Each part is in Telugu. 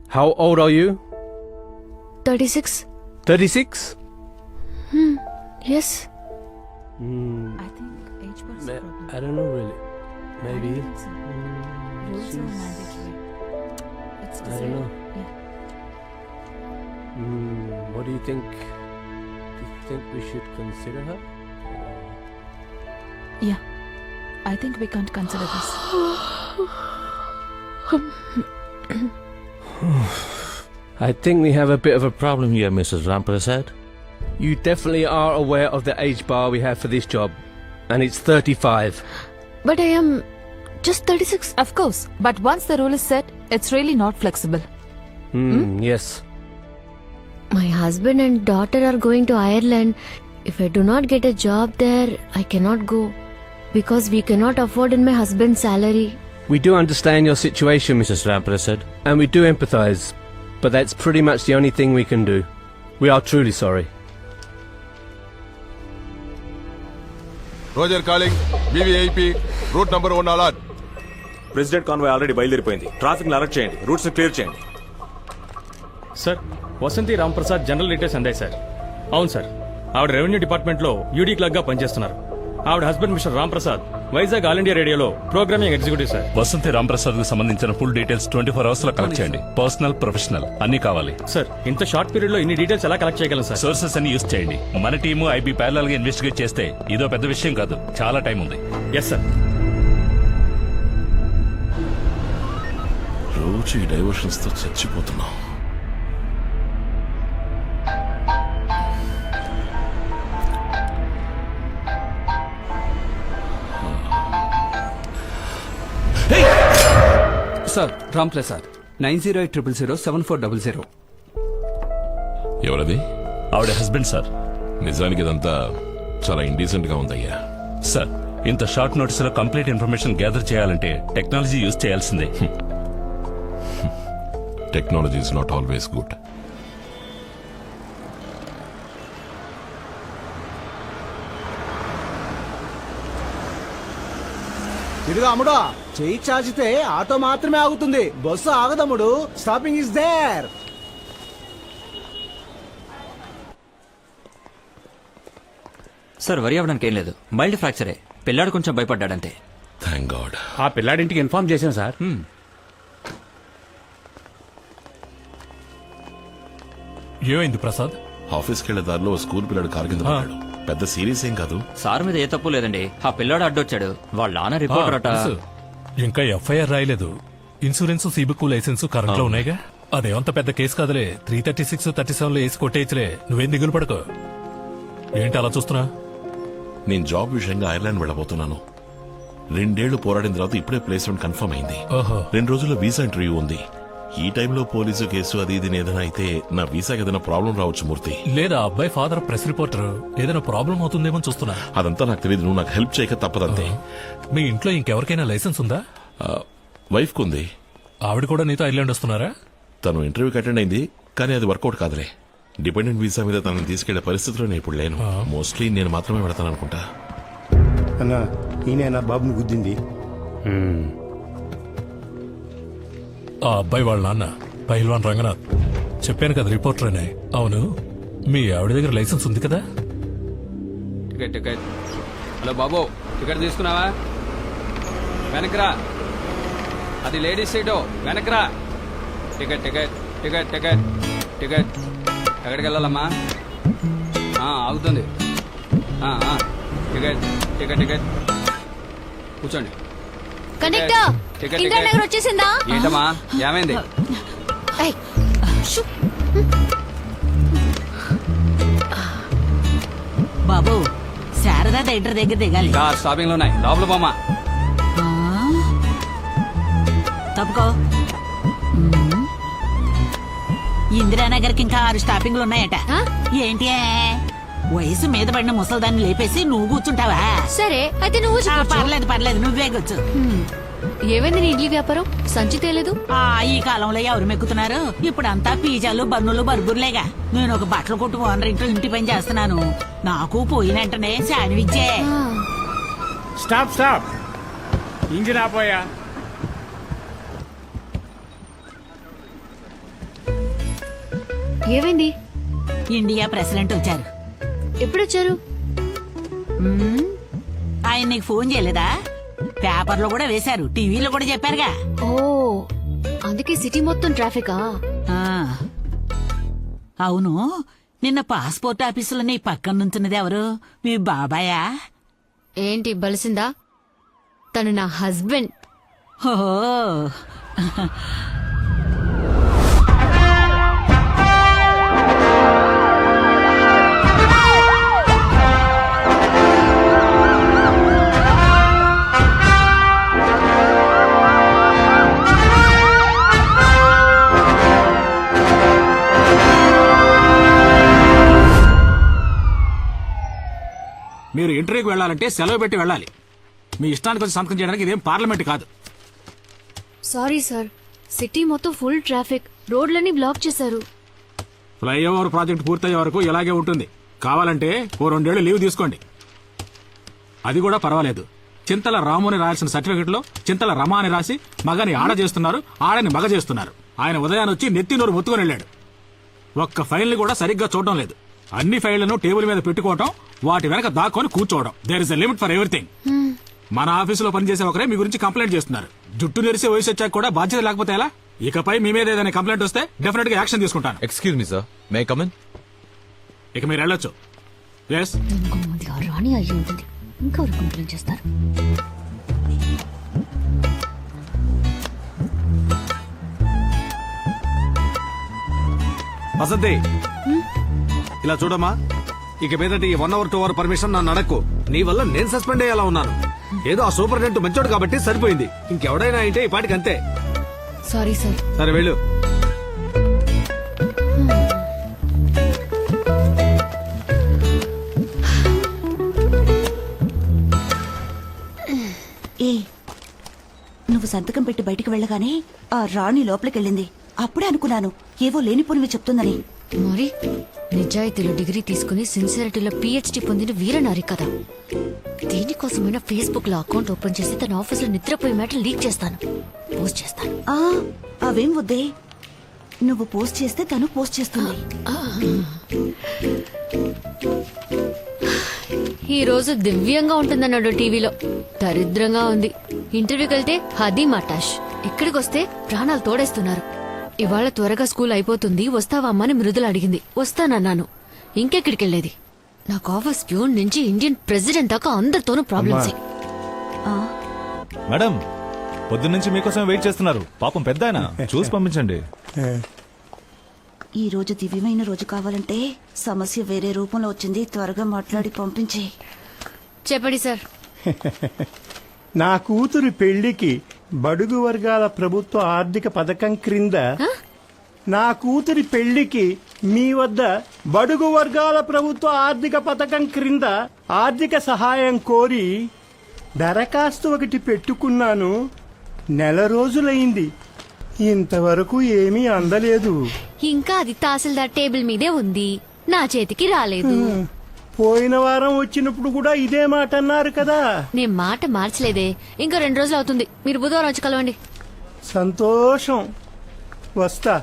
How old are you? 36. 36? Yes. I think age was a problem. I don't know really. Maybe. I think so. Rules are mandatory. It's I don't know. Yeah. What do you think? Do you think we should consider her? Yeah. I think we can't consider this. I think we have a bit of a Problem here, Mrs. Ramprasad. You definitely are aware of the age bar we have for this job, and it's 35. But I am just 36. Of course. But once the rule is set, it's really not flexible. Yes. My husband and daughter are going to Ireland. If I do not get a job there, I cannot go. Because we cannot afford in my husband's salary. We do understand your situation, Mrs. Ramprasad. and we do empathize, but that's pretty much the only thing we can do. We are truly sorry. Roger calling. BVIP. Route number 1 alert. President convoy already బయలుదేరిపోయింది. ట్రాఫిక్ ని అలర్ట్ చేయండి. రూట్స్ ని క్లియర్ చేయండి. Sir Vasanthi Ramprasad general details అందాయి సార్. అవును సార్, ఆవిడ రెవెన్యూ డిపార్ట్మెంట్లో యూడీ క్లర్క్ గా పనిచేస్తున్నారు. ఆవిడ husband mister Ramprasad Vizag All India రేడియోలో programming executive sir. Vasanthi Ramprasad కు సంబంధించిన ఫుల్ డీటెయిల్స్ 24 అవర్స్ లో కలెక్ట్ చేయండి. పర్సనల్, ప్రొఫెషనల్ అన్ని కావాలి. సార్ ఇంత షార్ట్ పీరియడ్ లో ఇన్ని డీటెయిల్స్ ఎలా కలెక్ట్ చేయగలం సార్? సోర్సెస్ అన్ని యూజ్ చేయండి. మన టీము ఐబీ ప్యారలల్ గా ఇన్వెస్టిగేట్ చేస్తే ఇదో పెద్ద విషయం కాదు. చాలా టైం ఉంది. Yes sir. రోజు ఈ డైవర్షన్స్ తో చచ్చిపోతున్నాం. సార్ రామ్ ప్రసాద్ 9080007400. ఎవరది? ఆవిడ హస్బెండ్ సార్. నిజానికి ఇదంతా చాలా ఇండీసెంట్ గా ఉందయ్యా. సార్ ఇంత షార్ట్ నోటీస్ లో కంప్లీట్ ఇన్ఫర్మేషన్ గ్యాదర్ చేయాలంటే టెక్నాలజీ యూజ్ చేయాల్సిందే. Technology is not always good. ఇదిగో అమ్ముడు, చెయ్యి చాచితే ఆటో మాత్రమే ఆగుతుంది, బస్సు ఆగదమ్ముడు. Stopping is there. Sir worry అవ్వడానికి ఏం లేదు. మైల్డ్ ఫ్రాక్చరే. పిల్లాడు కొంచెం భయపడ్డాడంతే. Thank God. ఆ పిల్లాడింటికి ఇన్ఫార్మ్ చేశాను సార్. ఏమైంది ప్రసాద్? ఆఫీస్కి వెళ్లే దారిలో ఓ స్కూల్ పిల్లడు కారు కింద పడ్డాడు. పెద్ద సీరియస్ ఏం కాదు. సార్ మీద ఏ తప్పు లేదండి. ఆ పిల్లాడు అడ్డొచ్చాడు. వాళ్ళ నాన్న రిపోర్టర్ అట. ఇంకా ఎఫ్ఐఆర్ రాయలేదు. ఇన్సూరెన్స్, సిబికు లైసెన్స్ కరెంట్ లో ఉన్నాయిగా. అదేమంత పెద్ద కేసు కాదులే. 336, 37 లో వేసి కొట్టేయచ్చులే. నువ్వేం దిగులు పడకు. ఏంటి అలా చూస్తున్నా? నేను జాబ్ విషయంగా ఐర్లాండ్ వెళ్ళబోతున్నాను. 2 ఏళ్లు పోరాడిన తర్వాత ఇప్పుడే ప్లేస్మెంట్ కన్ఫర్మ్ అయింది. 2 రోజుల్లో వీసా ఇంటర్వ్యూ ఉంది. ఈ టైంలో పోలీసు కేసు అది ఇది ఏదైనా అయితే నా వీసాకి ఏదైనా ప్రాబ్లం రావచ్చు మూర్తి. లేదా అబ్బాయి ఫాదర్ ప్రెస్ రిపోర్టర్, ఏదైనా ప్రాబ్లం అవుతుందేమో చూస్తున్నా. అదంతా నాకు తెలియదు. నువ్వు నాకు హెల్ప్ చేయక తప్పదంతే. మీ ఇంట్లో ఇంకెవరికైనా లైసెన్స్ ఉందా? వైఫ్ కుంది. ఆవిడ కూడా నీతో ఐర్లాండ్ వస్తున్నారా? తను ఇంటర్వ్యూకి అటెండ్ అయింది, కానీ అది వర్కౌట్ కాదులే. డిపెండెంట్ వీసా మీద తనని తీసుకెళ్లే పరిస్థితిలో నేను ఇప్పుడు లేను. మోస్ట్లీ నేను మాత్రమే పెడతాను అనుకుంటా. అన్నా, ఈయన బాబుని గుద్దింది. ఆ అబ్బాయి వాళ్ళ నాన్న పైల్వాన్ రంగనాథ్. చెప్పాను కదా రిపోర్టర్ అని. అవును, మీ ఆవిడ దగ్గర లైసెన్స్ ఉంది కదా? టికెట్. హలో బాబు, టికెట్ తీసుకున్నావా? వెనకరా. అది లేడీస్ సీటు, వెనకరా. టికెట్. ఎక్కడికి వెళ్ళాలమ్మా? ఆగుతుంది. టికెట్. కూర్చోండి. కనెక్టర్ ఇంకా నగర్ వచ్చేసిందా? ఏంటమ్మా, ఏమైంది? బాబు శారదా థియేటర్ దగ్గర దిగాలి. స్టాపింగ్ లో ఉన్నాయి, లోపల పోమా. తప్పుకో. ఇందిరానగర్ కి ఇంకా 6 స్టాపింగ్లు ఉన్నాయట. ఏంటి వయసు మీద పడిన ముసల్దాన్ని లేపేసి నువ్వు కూర్చుంటావా? సరే అయితే నువ్వు పర్లేదు నువ్వే కూర్చో. ఏమైంది నీ ఇడ్లీ వ్యాపారం? సంచి తేలేదు. ఈ కాలంలో ఎవరు మెక్కుతున్నారు? ఇప్పుడు అంతా పిజ్జాలు, బన్నులు, బర్బుర్లేగా. నేను ఒక బట్టల కొట్టు ఓనర్ ఇంటి పని చేస్తున్నాను. నాకు పోయిన వెంటనే శాండ్విచ్చే. స్టాప్. ఇంజిన్ ఆపోయా. ఏమైంది? ఇండియా ప్రెసిడెంట్ వచ్చారు. ఎప్పుడొచ్చారు? ఆయన నీకు ఫోన్ చేయలేదా? పేపర్లో కూడా వేశారు, టీవీలో కూడా చెప్పారుగా. ఓ, అందుకే సిటీ మొత్తం ట్రాఫికా? ఆ. అవును, నిన్న పాస్పోర్ట్ ఆఫీసులో నీ పక్కన నుంచున్నది ఎవరు? మీ బాబాయా? ఏంటి బలిసిందా? తను నా హస్బెండ్. ఓహో. మీరు ఇంటర్వ్యూకి వెళ్ళాలంటే సెలవు పెట్టి వెళ్ళాలి. మీ ఇష్టానికి వచ్చి సంతకం చేయడానికి ఇదేం పార్లమెంట్ కాదు. సారీ సార్, సిటీ మొత్తం ఫుల్ ట్రాఫిక్, రోడ్లన్నీ బ్లాక్ చేశారు. ఫ్లైఓవర్ ప్రాజెక్ట్ పూర్తయ్యే వరకు ఇలాగే ఉంటుంది. కావాలంటే ఓ 2 ఏళ్లు లీవ్ తీసుకోండి. అది కూడా పర్వాలేదు. చింతల రాముని రాయాల్సిన సర్టిఫికెట్ లో చింతల రమ అని రాసి మగని ఆడ చేస్తున్నారు, ఆడని మగ చేస్తున్నారు. ఆయన ఉదయాన్ని వచ్చి నెత్తి నోరు మొత్తుకొని వెళ్ళాడు. ఒక్క ఫైల్ని కూడా సరిగ్గా చూడటం లేదు. అన్ని ఫైళ్లను టేబుల్ మీద పెట్టుకోవటం, వాటి వెనక దాక్కొని కూర్చోవడం. There is a limit for everything. మన ఆఫీసులో పనిచేసే ఒకరే మీ గురించి కంప్లైంట్ చేస్తున్నారు. జుట్టు నెరిసే వయసు వచ్చాక కూడా బాధ్యత లేకపోతే ఎలా? ఇకపై మీ మీద ఏదైనా కంప్లైంట్ వస్తే డెఫినెట్ గా యాక్షన్ తీసుకుంటాను. Excuse me sir, may come in? ఇక మీరు వెళ్ళొచ్చు. ఎస్, ఇంకొంతమంది ఆ రాణి అయ్యి ఉంటుంది, ఇంకా ఎవరు కంప్లైంట్ చేస్తారు? వసంతి, ఇలా చూడమ్మా. ఇక మీదటి 1 hour 2 hour పర్మిషన్ నన్ను అడక్కు. నీ వల్ల నేను సస్పెండ్ అయ్యేలా ఉన్నాను. ఏదో ఆ సూపరింటెండెంట్ మంచోడు కాబట్టి సరిపోయింది. ఇంకెవడైనా అయితే ఈ పాటికి అంతే. Sorry sir. సరే వెళ్ళు. ఏ, నువ్వు సంతకం పెట్టి బయటికి వెళ్ళగానే ఆ రాణి లోపలికెళ్ళింది. అప్పుడే అనుకున్నాను ఏవో లేనిపోనివి చెప్తుందని. మరి నిజాయితీలో డిగ్రీ తీసుకుని సిన్సియారిటీలో PhD పొందిన వీరనారి కదా. దీనికోసమైనా ఫేస్బుక్ లో అకౌంట్ ఓపెన్ చేసి తన ఆఫీసులో నిద్రపోయే మ్యాటర్ లీక్ చేస్తాను, పోస్ట్ చేస్తాను. ఆ, అవేం వద్దే. నువ్వు పోస్ట్ చేస్తే తను పోస్ట్ చేస్తుంది. ఈ రోజు దివ్యంగా ఉంటుందన్నాడు టీవీలో, దరిద్రంగా ఉంది. ఇంటర్వ్యూకి వెళ్తే హదీ మటాష్, ఇక్కడికి వస్తే ప్రాణాలు తోడేస్తున్నారు. ఇవాళ త్వరగా స్కూల్ అయిపోతుంది, వస్తావా అమ్మని మృదుల అడిగింది. వస్తానన్నాను. ఇంకెక్కడికి వెళ్ళేది? నాకు ఆఫీస్ ప్యూన్ నుంచి ఇండియన్ ప్రెసిడెంట్ దాకా అందరితోనూ ప్రాబ్లమ్స్. మేడం, పొద్దున్నుంచి మీకోసం వెయిట్ చేస్తున్నారు. పాపం పెద్ద ఆయన, చూసి పంపించండి. ఈ రోజు దివ్యమైన రోజు కావాలంటే సమస్య వేరే రూపంలో వచ్చింది. త్వరగా మాట్లాడి పంపించే. చెప్పండి సార్. నా కూతురు పెళ్లికి బడుగు వర్గాల ప్రభుత్వ ఆర్థిక పథకం క్రింద నా కూతురి పెళ్లికి మీ వద్ద బడుగు వర్గాల ప్రభుత్వ ఆర్థిక పథకం క్రింద ఆర్థిక సహాయం కోరి దరఖాస్తు ఒకటి పెట్టుకున్నాను. 1 నెల రోజులైంది, ఇంతవరకు ఏమీ అందలేదు. ఇంకా అది తహసీల్దార్ టేబుల్ మీదే ఉంది, నా చేతికి రాలేదు. పోయిన వారం వచ్చినప్పుడు కూడా ఇదే మాట అన్నారు కదా. నేను మాట మార్చలేదే. ఇంకా 2 రోజులు అవుతుంది. మీరు బుధవారం వచ్చి కలవండి. సంతోషం, వస్తా.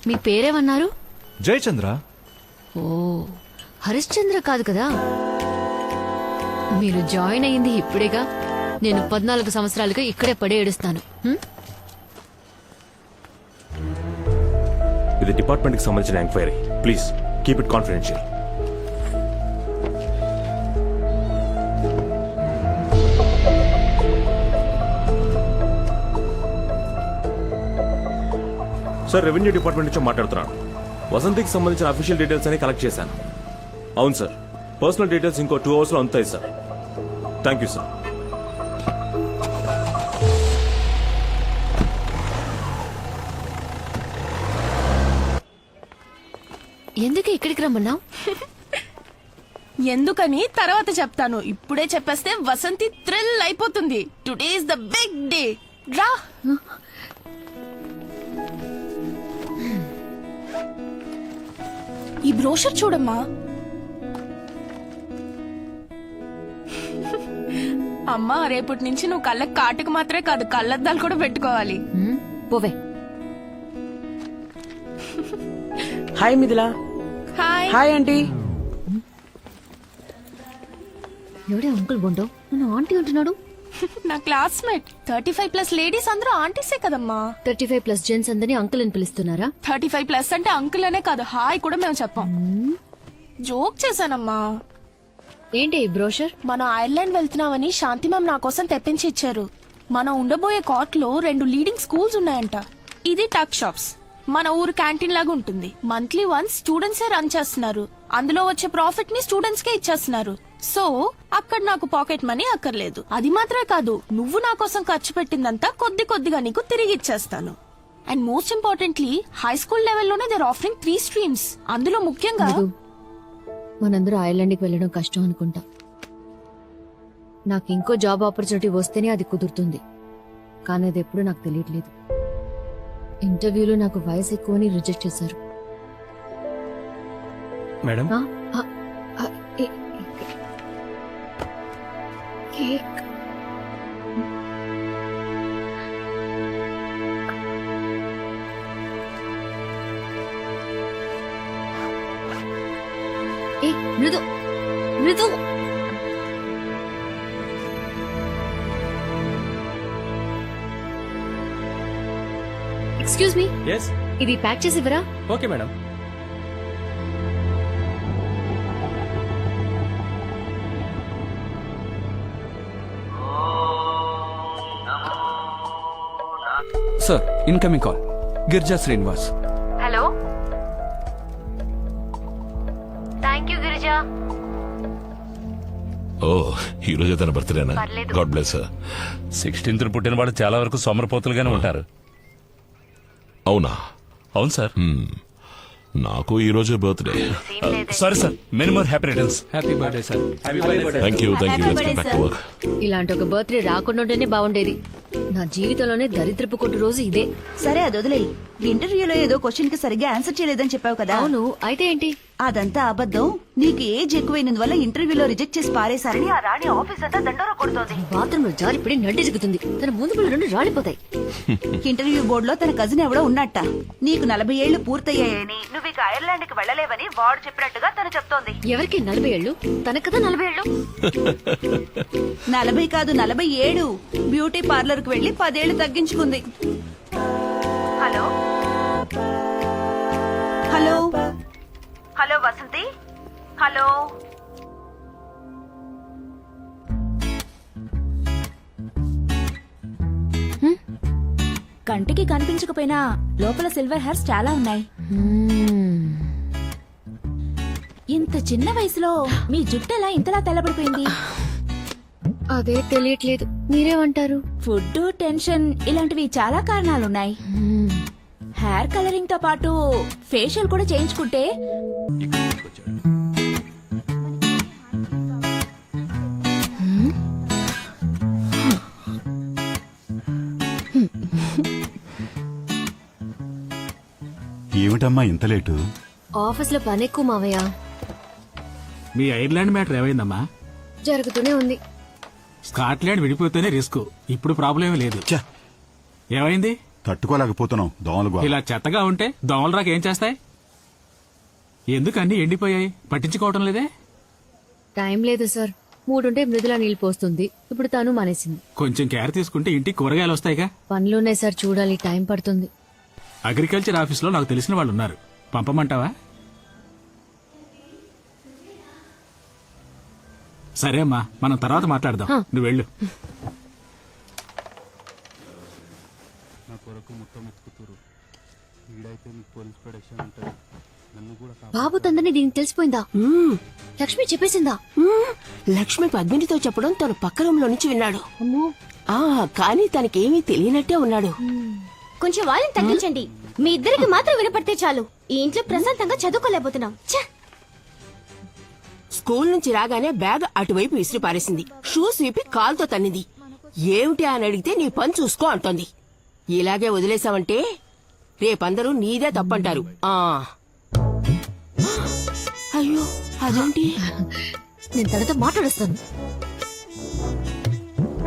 మీ పేరేమన్నారు? జయచంద్ర. ఓ, హరిశ్చంద్ర కాదు కదా. మీరు జాయిన్ అయ్యింది ఇప్పుడేగా. నేను 14 సంవత్సరాలుగా ఇక్కడే పడి ఏడుస్తాను. ఇది డిపార్ట్మెంట్ కి సంబంధించిన enquiry. Please keep it confidential. Sir, revenue department నుంచి మాట్లాడుతున్నాను. వసంతికి సంబంధించిన అఫీషియల్ డీటెయిల్స్ అని కలెక్ట్ చేశాను. అవును సార్, పర్సనల్ డీటెయిల్స్ ఇంకో 2 hours లో అందుతాయి సార్. Thank you sir. ఎందుకు ఇక్కడికి రమ్మన్నావు? ఎందుకని తర్వాత చెప్తాను. ఇప్పుడే చెప్పేస్తే వసంతి థ్రిల్ అయిపోతుంది. Today is the big day. రా. ఈ బ్రోషర్ చూడమ్మా. అమ్మా రేపటి నుంచి నువ్వు కళ్ళకి కాటుకు మాత్రమే కాదు కళ్ళద్దాలు కూడా పెట్టుకోవాలి. పోవే. Hi Mithila. Hi. Hi aunty. ఎవడే అంకుల్ బొండో నన్ను ఆంటీ అంటున్నాడు? నా క్లాస్మేట్. 35+ లేడీస్ అందరూ ఆంటీసే కదమ్మా. 35+ జెంట్స్ అందరినీ అంకుల్ అని పిలుస్తున్నారా? 35+ అంటే అంకుల్ అనే కాదు, హాయ్ కూడా మేము చెప్పాం. జోక్ చేశానమ్మా. ఏంటి ఈ బ్రోషర్? మనం ఐర్లాండ్ వెళ్తున్నామని శాంతి మ్యామ్ నా కోసం తెప్పించి ఇచ్చారు. మనం ఉండబోయే కాట్ లో 2 లీడింగ్ స్కూల్స్ ఉన్నాయంట. ఇది టక్ షాప్స్, మన ఊరు క్యాంటీన్ లాగా ఉంటుంది. మంత్లీ వన్స్ స్టూడెంట్సే రన్ చేస్తున్నారు. అందులో వచ్చే ప్రాఫిట్ ని స్టూడెంట్స్ కే ఇచ్చేస్తున్నారు. సో అక్కడ నాకు పాకెట్ మనీ అక్కర్లేదు. అది మాత్రమే కాదు, నువ్వు నా కోసం ఖర్చు పెట్టిందంతా కొద్ది కొద్దిగా నీకు తిరిగి ఇచ్చేస్తాను. And most importantly high school లెవెల్లోనే దేర్ ఆఫరింగ్ 3 స్ట్రీమ్స్. అందులో ముఖ్యంగా మనందరూ ఐర్లాండ్కి వెళ్ళడం కష్టం అనుకుంటా. నాకు ఇంకో జాబ్ ఆపర్చునిటీ వస్తేనే అది కుదురుతుంది, కానీ అది ఎప్పుడు నాకు తెలియట్లేదు. ఇంటర్వ్యూలో నాకు వయసు ఎక్కువని రిజెక్ట్ చేశారు. Madam, cake. Mridu Mridu excuse me, yes, ఇది ప్యాక్ చేసి ఇవ్వరా? Okay madam. Sir, incoming call. Girija Srinivas. Hello, thank you Girija. ఓ, ఈ రోజు తన బర్త్డేనా? God bless. 16th పుట్టిన వాళ్ళు చాలా వరకు సోమరపోతులుగానే ఉంటారు. అవునా? అవును సార్. నాకు ఈ రోజు birthday. Sorry sir, many more happy returns. Happy birthday sir. Thank you. ఇలాంటి ఒక బర్త్డే రాకుండా ఉంటేనే బాగుండేది. నా జీవితంలోనే దరిద్రపు కొట్టు రోజు ఇదే. సరే అది వదిలేయి. ఇంటర్వ్యూలో ఏదో క్వశ్చన్ కి సరిగ్గా ఆన్సర్ చేయలేదని చెప్పావు కదా. అవును, అయితే ఏంటి? అదంతా అబద్ధం. నీకు ఏజ్ ఎక్కువైనందువల్ల ఇంటర్వ్యూలో రిజెక్ట్ చేసి పారేశారని ఆ రాణి ఆఫీస్ అంతా దండోరా కొడుతోంది. బాత్రూమ్ లో జారిపడి నడ్డి జిగుతుంది. తన ముందు పళ్ళు 2 రాలిపోతాయి. ఇంటర్వ్యూ బోర్డు లో తన కజిన్ ఎవడో ఉన్నట్ట. నీకు 40 ఏళ్లు పూర్తయ్యాయని, నువ్వు ఇక ఐర్లాండ్ కి వెళ్లలేవని వాడు చెప్పినట్టుగా తను చెప్తోంది. ఎవరికి 40 ఏళ్ళు? తనకు కదా 40 ఏళ్ళు. 40 కాదు 47. బ్యూటీ పార్లర్ కు వెళ్లి 10 ఏళ్లు తగ్గించుకుంది. Hello hello hello Vasanthi. Hello. కంటికి కనిపించకపోయినా లోపల సిల్వర్ హెయిర్స్ చాలా ఉన్నాయి. ఇంత చిన్న వయసులో మీ జుట్టు ఎలా ఇంతలా తెల్లబడిపోయింది? అదే తెలియట్లేదు. మీరేమంటారు? ఫుడ్, టెన్షన్ ఇలాంటివి చాలా కారణాలున్నాయి. హెయిర్ కలరింగ్ తో పాటు ఫేషియల్ కూడా చేయించుకుంటే ఏమిటమ్మా ఇంత లేటు? ఆఫీస్ లో పని ఎక్కువ మావయ్య. మీ ఐర్లాండ్ మ్యాటర్ ఏమైందమ్మా? జరుగుతూనే ఉంది. స్కాట్లాండ్ విడిపోతేనే రిస్క్. ఇప్పుడు ప్రాబ్లం ఏమీ లేదు. ఏమైంది? తట్టుకోలేకపోతున్నాం. దోమలు ఇలా చెత్తగా ఉంటే దోమలు రాక ఏం చేస్తాయి? ఎందుకు అన్ని ఎండిపోయాయి? పట్టించుకోవటం లేదే? టైం లేదు సార్. మూడుంటే మృదులా నీళ్ళు పోస్తుంది. ఇప్పుడు తను మానేసింది. కొంచెం కేర్ తీసుకుంటే ఇంటికి కూరగాయలు వస్తాయిగా. పనులున్నాయి సార్, చూడాలి. టైం పడుతుంది. అగ్రికల్చర్ ఆఫీస్ లో నాకు తెలిసిన వాళ్ళు ఉన్నారు. పంపమంటావా? సరే అమ్మా, మనం తర్వాత మాట్లాడదాం. నువ్వు వెళ్ళు. బాబు తందని దీనికి తెలిసిపోయిందా? లక్ష్మి చెప్పేసిందా? లక్ష్మి పద్మినితో చెప్పడం తను పక్క రూమ్ లో నుంచి విన్నాడు. కానీ తనకేమీ తెలియనట్టే ఉన్నాడు. కొంచెం వాళ్ళని తగ్గించండి. మీ ఇద్దరికి మాత్రం వినపడితే చాలు. ఈ ఇంట్లో ప్రశాంతంగా చదువుకోలేకపోతున్నాం. స్కూల్ నుంచి రాగానే బ్యాగ్ అటువైపు విసిరి పారేసింది. షూస్ విప్పి కాల్తో తన్నింది. ఏమిటి అని అడిగితే నీ పని చూసుకో అంటోంది. ఇలాగే వదిలేసావంటే రేపందరూ నీదే తప్పంటారు. అయ్యో, అదేంటి? నేను తనతో మాట్లాడుస్తాను.